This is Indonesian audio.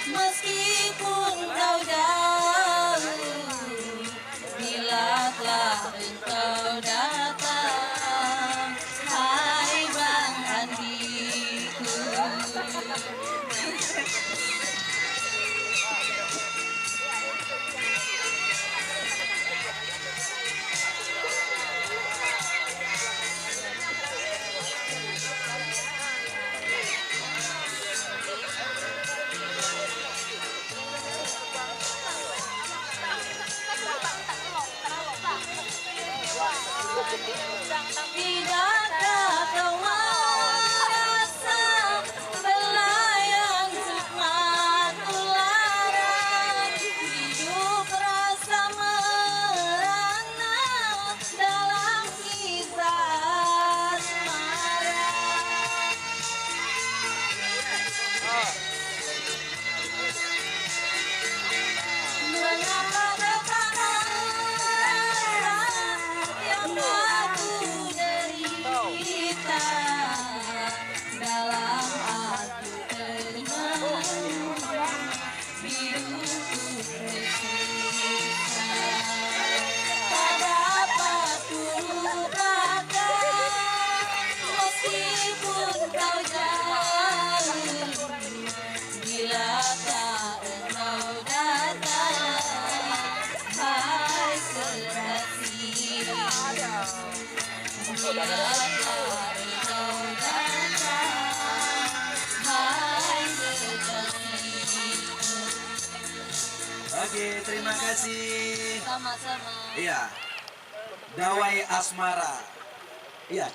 Meskipun kau jauh, bila telah engkau datang, hai Bang Andiku. Tidakkah kau merasa belayang sukma tularan, hidup rasa merana dalam kisah asmara. Mengapa betapa rasa yang aku derita dalam aku termenung, hidupku tersiksa. Tak dapat kulupakan meskipun kau jauh, bila tak engkau datang, hai kekasih. Bila tak engkau datang, hai kekasih. Oke, terima kasih. Sama-sama. Iya, Dawai Asmara. Iya.